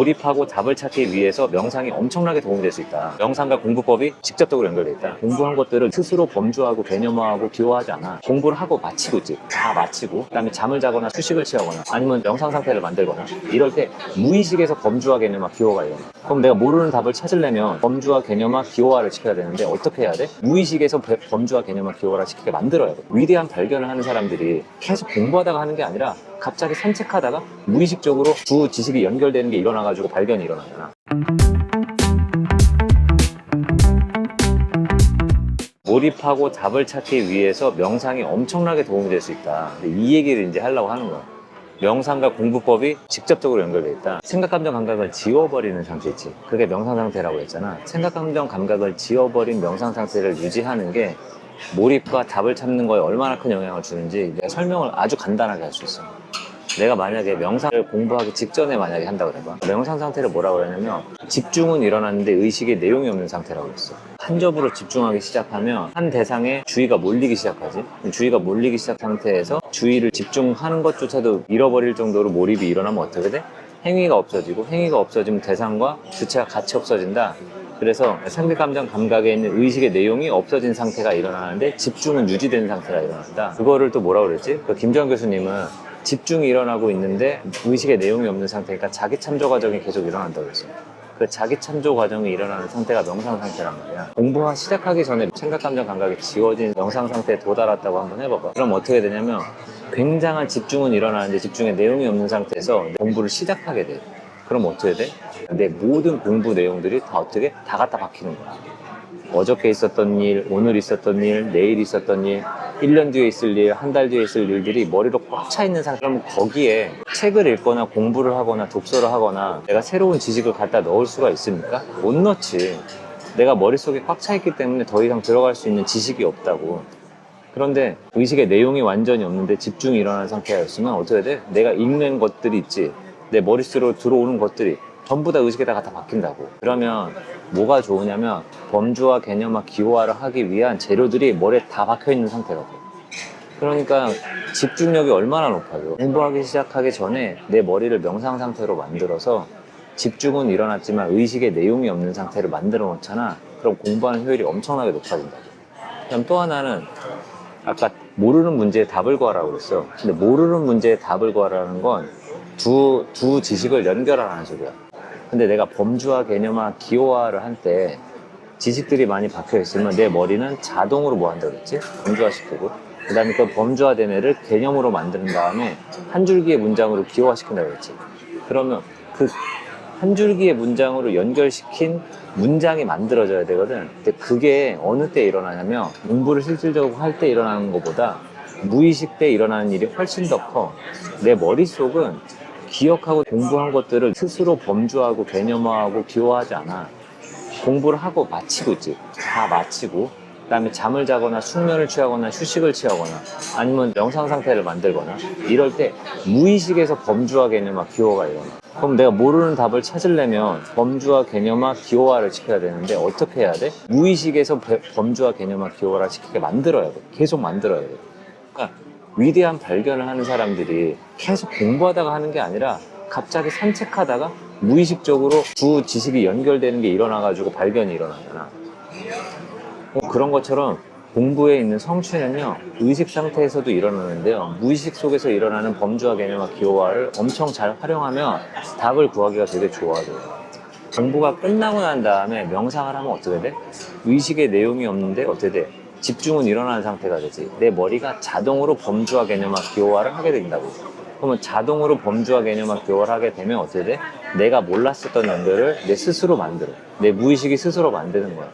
몰입하고 답을 찾기 위해서 명상이 엄청나게 도움이 될 수 있다. 명상과 공부법이 직접적으로 연결돼 있다. 공부한 것들을 스스로 범주하고 개념화하고 기호하지 않아. 공부를 하고 마치고 있지. 다 마치고 그다음에 잠을 자거나 휴식을 취하거나 아니면 명상 상태를 만들거나 이럴 때 무의식에서 범주화 개념화 기호가 일어나. 그럼 내가 모르는 답을 찾으려면 범주화 개념화 기호화를 시켜야 되는데 어떻게 해야 돼? 무의식에서 범주화 개념화 기호화를 시키게 만들어야 돼. 위대한 발견을 하는 사람들이 계속 공부하다가 하는 게 아니라 갑자기 산책하다가 무의식적으로 두 지식이 연결되는 게 일어나가지고 발견이 일어나잖아. 몰입하고 답을 찾기 위해서 명상이 엄청나게 도움이 될 수 있다. 이 얘기를 이제 하려고 하는 거야. 명상과 공부법이 직접적으로 연결돼 있다. 생각, 감정, 감각을 지워버리는 상태 있지. 그게 명상 상태라고 했잖아. 생각, 감정, 감각을 지워버린 명상 상태를 유지하는 게 몰입과 답을 찾는 거에 얼마나 큰 영향을 주는지 내가 설명을 아주 간단하게 할 수 있어. 내가 만약에 명상을 공부하기 직전에 만약에 한다고 해봐. 명상 상태를 뭐라고 그러냐면 집중은 일어났는데 의식에 내용이 없는 상태라고 했어. 한 접으로 집중하기 시작하면 한 대상에 주의가 몰리기 시작하지. 주의가 몰리기 시작한 상태에서 주의를 집중하는 것조차도 잃어버릴 정도로 몰입이 일어나면 어떻게 돼? 행위가 없어지고 행위가 없어지면 대상과 주체가 같이 없어진다. 그래서 생각, 감정, 감각에 있는 의식의 내용이 없어진 상태가 일어나는데 집중은 유지된 상태가 일어난다. 그거를 또 뭐라고 그랬지? 김정환 교수님은 집중이 일어나고 있는데 의식의 내용이 없는 상태니까 자기 참조 과정이 계속 일어난다고 했어요. 그 자기 참조 과정이 일어나는 상태가 명상 상태란 말이야. 공부가 시작하기 전에 생각, 감정, 감각이 지워진 명상 상태에 도달했다고 한번 해봐봐. 그럼 어떻게 되냐면 굉장한 집중은 일어나는데 집중의 내용이 없는 상태에서 공부를 시작하게 돼. 그럼 어떻게 돼? 내 모든 공부 내용들이 다 어떻게? 다 갖다 박히는 거야. 어저께 있었던 일, 오늘 있었던 일, 내일 있었던 일, 1년 뒤에 있을 일, 한 달 뒤에 있을 일들이 머리로 꽉 차 있는 상태. 그러면 거기에 책을 읽거나 공부를 하거나 독서를 하거나 내가 새로운 지식을 갖다 넣을 수가 있습니까? 못 넣지. 내가 머릿속에 꽉 차 있기 때문에 더 이상 들어갈 수 있는 지식이 없다고. 그런데 의식의 내용이 완전히 없는데 집중이 일어나는 상태였으면 어떻게 돼? 내가 읽는 것들이 있지. 내 머릿속으로 들어오는 것들이 전부 다 의식에다 갖다 박힌다고. 그러면 뭐가 좋으냐면 범주화, 개념화, 기호화를 하기 위한 재료들이 머리에 다 박혀있는 상태라고. 그러니까 집중력이 얼마나 높아요. 공부하기 시작하기 전에 내 머리를 명상 상태로 만들어서 집중은 일어났지만 의식의 내용이 없는 상태를 만들어 놓잖아. 그럼 공부하는 효율이 엄청나게 높아진다고. 그럼 또 하나는 아까 모르는 문제에 답을 구하라고 그랬어. 근데 모르는 문제에 답을 구하라는 건 두 지식을 연결하라는 소리야. 근데 내가 범주화, 개념화, 기호화를 할 때 지식들이 많이 박혀 있으면 내 머리는 자동으로 뭐 한다고 그랬지? 범주화시키고 그 다음에 그 범주화된 애를 개념으로 만든 다음에 한 줄기의 문장으로 기호화시킨다고 그랬지. 그러면 그 한 줄기의 문장으로 연결시킨 문장이 만들어져야 되거든. 근데 그게 어느 때 일어나냐면 공부를 실질적으로 할 때 일어나는 것보다 무의식 때 일어나는 일이 훨씬 더 커. 내 머릿속은 기억하고 공부한 것들을 스스로 범주하고 개념화하고 기호하지 않아. 공부를 하고 마치고 있지. 다 마치고 그 다음에 잠을 자거나 숙면을 취하거나 휴식을 취하거나 아니면 명상 상태를 만들거나 이럴 때 무의식에서 범주화, 개념화, 기호가 일어나. 그럼 내가 모르는 답을 찾으려면 범주화, 개념화, 기호화를 시켜야 되는데 어떻게 해야 돼? 무의식에서 범주화, 개념화, 기호화를 시키게 만들어야 돼. 계속 만들어야 돼. 그러니까 위대한 발견을 하는 사람들이 계속 공부하다가 하는 게 아니라 갑자기 산책하다가 무의식적으로 두 지식이 연결되는 게 일어나가지고 발견이 일어나잖아. 그런 것처럼 공부에 있는 성취는요, 의식 상태에서도 일어나는데요, 무의식 속에서 일어나는 범주화, 개념화, 기호화를 엄청 잘 활용하면 답을 구하기가 되게 좋아져요. 공부가 끝나고 난 다음에 명상을 하면 어떻게 돼? 의식의 내용이 없는데 어떻게 돼? 집중은 일어나는 상태가 되지. 내 머리가 자동으로 범주화, 개념화, 기호화를 하게 된다고. 그러면 자동으로 범주화, 개념화, 기호화를 하게 되면 어떻게 돼? 내가 몰랐었던 연결을 내 스스로 만들어. 내 무의식이 스스로 만드는 거야.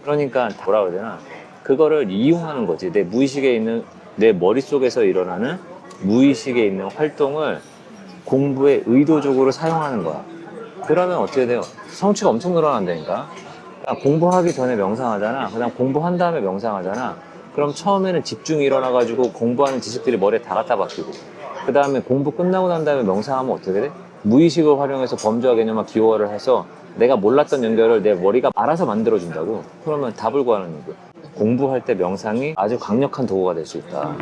그러니까 뭐라 그래야 되나? 그거를 이용하는 거지. 내 무의식에 있는, 내 머릿속에서 일어나는 무의식에 있는 활동을 공부에 의도적으로 사용하는 거야. 그러면 어떻게 돼요? 성취가 엄청 늘어난다니까. 공부하기 전에 명상하잖아. 그다음 공부한 다음에 명상하잖아. 그럼 처음에는 집중이 일어나가지고 공부하는 지식들이 머리에 다 갖다 박히고 그 다음에 공부 끝나고 난 다음에 명상하면 어떻게 돼? 무의식을 활용해서 범주화, 개념화, 기호화를 해서 내가 몰랐던 연결을 내 머리가 알아서 만들어준다고. 그러면 답을 구하는 거고. 공부할 때 명상이 아주 강력한 도구가 될 수 있다.